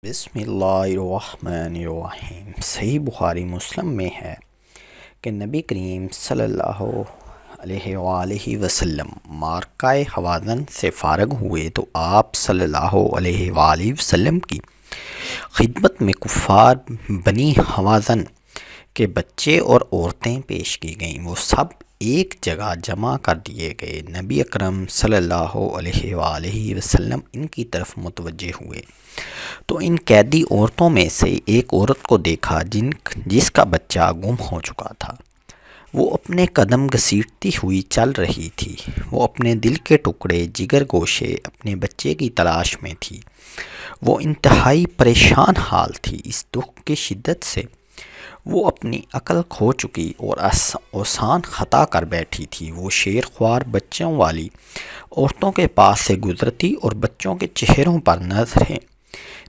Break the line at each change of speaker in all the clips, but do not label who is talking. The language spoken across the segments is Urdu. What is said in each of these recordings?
بسم اللہ الرحمن الرحیم۔ صحیح بخاری مسلم میں ہے کہ نبی کریم صلی اللہ علیہ وآلہ وسلم معرکہ ہوازن سے فارغ ہوئے تو آپ صلی اللہ علیہ وآلہ وسلم کی خدمت میں کفار بنی ہوازن کے بچے اور عورتیں پیش کی گئیں۔ وہ سب ایک جگہ جمع کر دیے گئے۔ نبی اکرم صلی اللہ علیہ وآلہ وسلم ان کی طرف متوجہ ہوئے تو ان قیدی عورتوں میں سے ایک عورت کو دیکھا جس کا بچہ گم ہو چکا تھا۔ وہ اپنے قدم گھسیٹتی ہوئی چل رہی تھی۔ وہ اپنے دل کے ٹکڑے، جگر گوشے، اپنے بچے کی تلاش میں تھی۔ وہ انتہائی پریشان حال تھی۔ اس دکھ کی شدت سے وہ اپنی عقل کھو چکی اور اوسان خطا کر بیٹھی تھی۔ وہ شیر خوار بچوں والی عورتوں کے پاس سے گزرتی اور بچوں کے چہروں پر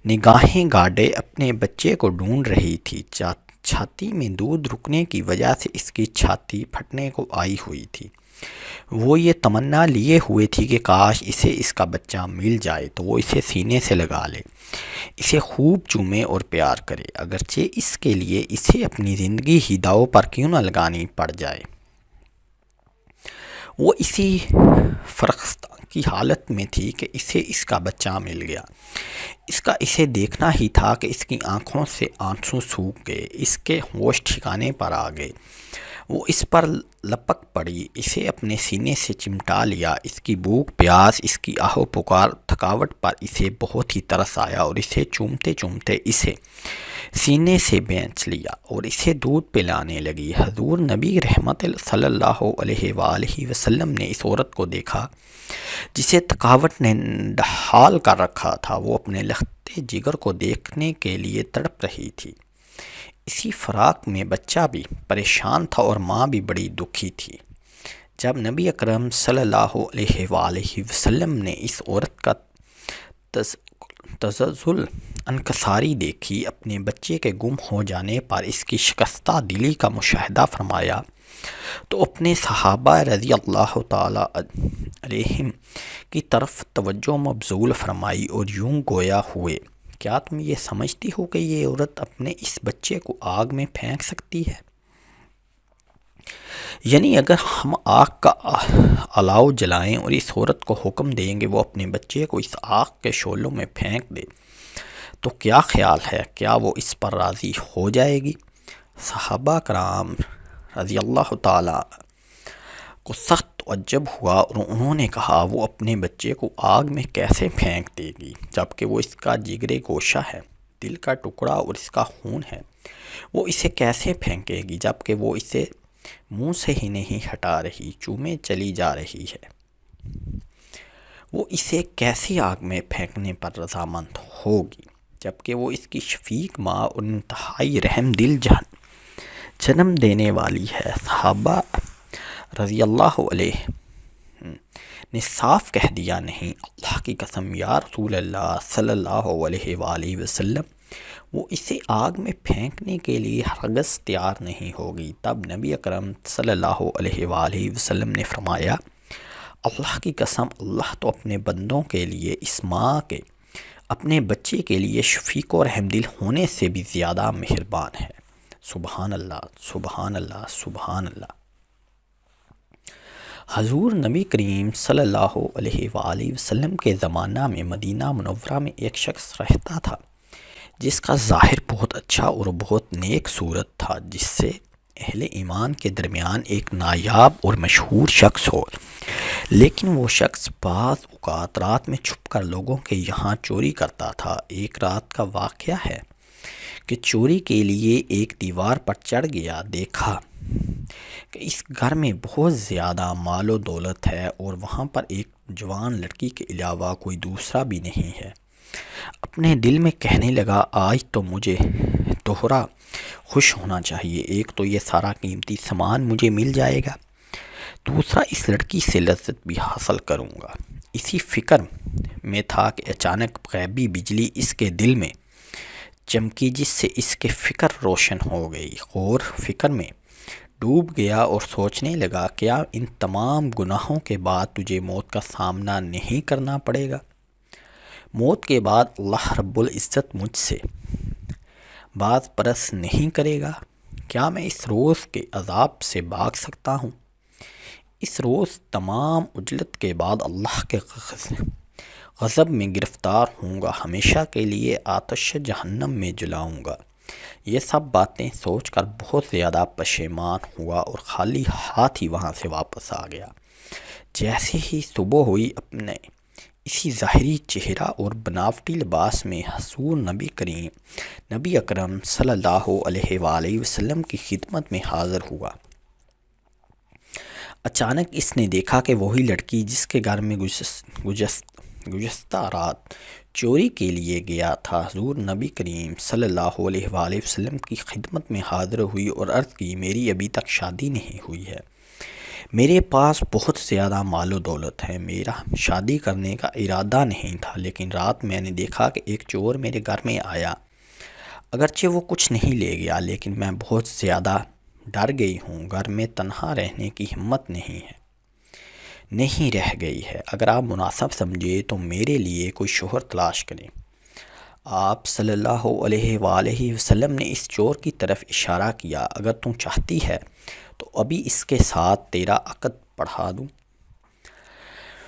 نگاہیں گاڑے اپنے بچے کو ڈھونڈ رہی تھی۔ چھاتی میں دودھ رکنے کی وجہ سے اس کی چھاتی پھٹنے کو آئی ہوئی تھی۔ وہ یہ تمنا لیے ہوئے تھی کہ کاش اسے اس کا بچہ مل جائے تو وہ اسے سینے سے لگا لے، اسے خوب چومے اور پیار کرے، اگرچہ اس کے لیے اسے اپنی زندگی ہی داؤ پر کیوں نہ لگانی پڑ جائے۔ وہ اسی فرخستہ کی حالت میں تھی کہ اسے اس کا بچہ مل گیا۔ اس کا اسے دیکھنا ہی تھا کہ اس کی آنکھوں سے آنسو سوکھ گئے، اس کے ہوش ٹھکانے پر آ گئے۔ وہ اس پر لپک پڑی، اسے اپنے سینے سے چمٹا لیا۔ اس کی بھوک پیاس، اس کی آہ و پکار، تھکاوٹ پر اسے بہت ہی ترس آیا اور اسے چومتے چومتے اسے سینے سے بھینچ لیا اور اسے دودھ پلانے لگی۔ حضور نبی رحمت صلی اللہ علیہ وآلہ وسلم نے اس عورت کو دیکھا جسے تھکاوٹ نے ڈھال کر رکھا تھا۔ وہ اپنے لختے جگر کو دیکھنے کے لیے تڑپ رہی تھی۔ اسی فراق میں بچہ بھی پریشان تھا اور ماں بھی بڑی دکھی تھی۔ جب نبی اکرم صلی اللہ علیہ وآلہ وسلم نے اس عورت کا تزلزل انکساری دیکھی، اپنے بچے کے گم ہو جانے پر اس کی شکستہ دلی کا مشاہدہ فرمایا تو اپنے صحابہ رضی اللہ تعالی علیہم کی طرف توجہ مبذول فرمائی اور یوں گویا ہوئے، کیا تم یہ سمجھتی ہو کہ یہ عورت اپنے اس بچے کو آگ میں پھینک سکتی ہے؟ یعنی اگر ہم آگ کا الاؤ جلائیں اور اس عورت کو حکم دیں کہ وہ اپنے بچے کو اس آگ کے شعلوں میں پھینک دے تو کیا خیال ہے، کیا وہ اس پر راضی ہو جائے گی؟ صحابہ کرام رضی اللہ تعالیٰ کو سخت تعجب ہوا اور انہوں نے کہا وہ اپنے بچے کو آگ میں کیسے پھینک دے گی جبکہ وہ اس کا جگر گوشہ ہے، دل کا ٹکڑا اور اس کا خون ہے۔ وہ اسے کیسے پھینکے گی جبکہ وہ اسے منہ سے ہی نہیں ہٹا رہی، چومے چلی جا رہی ہے؟ وہ اسے کیسے آگ میں پھینکنے پر رضامند ہوگی جبکہ وہ اس کی شفیق ماں اور انتہائی رحم دل جنم دینے والی ہے؟ صحابہ رضی اللہ علیہ نے صاف کہہ دیا، نہیں، اللہ کی قسم یا رسول اللہ صلی اللہ علیہ وآلہ وسلم، وہ اسے آگ میں پھینکنے کے لیے ہرگز تیار نہیں ہوگی۔ تب نبی اکرم صلی اللہ علیہ وآلہ وسلم نے فرمایا، اللہ کی قسم، اللہ تو اپنے بندوں کے لیے اس ماں کے اپنے بچے کے لیے شفیق و رحم دل ہونے سے بھی زیادہ مہربان ہے۔ سبحان اللہ، سبحان اللہ، سبحان اللہ۔ حضور نبی کریم صلی اللہ علیہ وآلہ وسلم کے زمانہ میں مدینہ منورہ میں ایک شخص رہتا تھا جس کا ظاہر بہت اچھا اور بہت نیک صورت تھا، جس سے اہل ایمان کے درمیان ایک نایاب اور مشہور شخص ہو، لیکن وہ شخص بعض اوقات رات میں چھپ کر لوگوں کے یہاں چوری کرتا تھا۔ ایک رات کا واقعہ ہے کہ چوری کے لیے ایک دیوار پر چڑھ گیا، دیکھا کہ اس گھر میں بہت زیادہ مال و دولت ہے اور وہاں پر ایک جوان لڑکی کے علاوہ کوئی دوسرا بھی نہیں ہے۔ اپنے دل میں کہنے لگا، آج تو مجھے دوہرا خوش ہونا چاہیے، ایک تو یہ سارا قیمتی سامان مجھے مل جائے گا، دوسرا اس لڑکی سے لذت بھی حاصل کروں گا۔ اسی فکر میں تھا کہ اچانک غیبی بجلی اس کے دل میں چمکی جس سے اس کے فکر روشن ہو گئی۔ غور فکر میں ڈوب گیا اور سوچنے لگا، کیا ان تمام گناہوں کے بعد تجھے موت کا سامنا نہیں کرنا پڑے گا؟ موت کے بعد اللہ رب العزت مجھ سے باز پرس نہیں کرے گا؟ کیا میں اس روز کے عذاب سے بھاگ سکتا ہوں؟ اس روز تمام عجلت کے بعد اللہ کے غضب میں گرفتار ہوں گا، ہمیشہ کے لیے آتش جہنم میں جلاؤں گا۔ یہ سب باتیں سوچ کر بہت زیادہ پشیمان ہوا اور خالی ہاتھ ہی وہاں سے واپس آ گیا۔ جیسے ہی صبح ہوئی، اپنے اسی ظاہری چہرہ اور بناوٹی لباس میں حضور نبی اکرم صلی اللہ علیہ وآلہ وسلم کی خدمت میں حاضر ہوا۔ اچانک اس نے دیکھا کہ وہی لڑکی جس کے گھر میں گزشتہ رات چوری کے لیے گیا تھا، حضور نبی کریم صلی اللہ علیہ وآلہ وسلم کی خدمت میں حاضر ہوئی اور عرض کی، میری ابھی تک شادی نہیں ہوئی ہے، میرے پاس بہت زیادہ مال و دولت ہے، میرا شادی کرنے کا ارادہ نہیں تھا، لیکن رات میں نے دیکھا کہ ایک چور میرے گھر میں آیا، اگرچہ وہ کچھ نہیں لے گیا، لیکن میں بہت زیادہ ڈر گئی ہوں، گھر میں تنہا رہنے کی ہمت نہیں رہ گئی ہے، اگر آپ مناسب سمجھے تو میرے لیے کوئی شوہر تلاش کریں۔ آپ صلی اللہ علیہ وآلہ وسلم نے اس چور کی طرف اشارہ کیا، اگر تم چاہتی ہے تو ابھی اس کے ساتھ تیرا عقد پڑھا دوں۔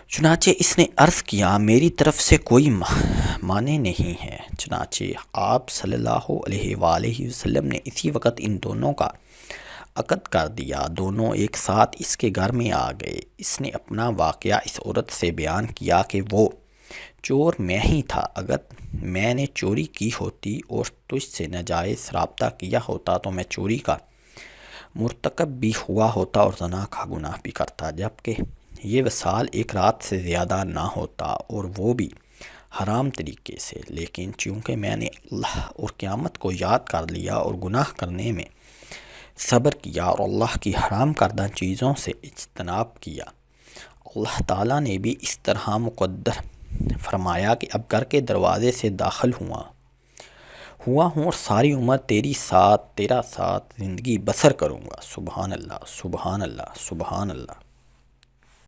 چنانچہ اس نے عرض کیا، میری طرف سے کوئی معنی نہیں ہے۔ چنانچہ آپ صلی اللہ علیہ وآلہ وسلم نے اسی وقت ان دونوں کا عقد کر دیا، دونوں ایک ساتھ اس کے گھر میں آ گئے۔ اس نے اپنا واقعہ اس عورت سے بیان کیا کہ وہ چور میں ہی تھا، اگر میں نے چوری کی ہوتی اور تجھ سے ناجائز رابطہ کیا ہوتا تو میں چوری کا مرتکب بھی ہوا ہوتا اور زنا کا گناہ بھی کرتا، جبکہ یہ وصال ایک رات سے زیادہ نہ ہوتا اور وہ بھی حرام طریقے سے، لیکن چونکہ میں نے اللہ اور قیامت کو یاد کر لیا اور گناہ کرنے میں صبر کیا اور اللہ کی حرام کردہ چیزوں سے اجتناب کیا، اللہ تعالیٰ نے بھی اس طرح مقدر فرمایا کہ اب گھر کے دروازے سے داخل ہوا ہوں اور ساری عمر تیرا ساتھ زندگی بسر کروں گا۔ سبحان اللہ، سبحان اللہ، سبحان اللہ۔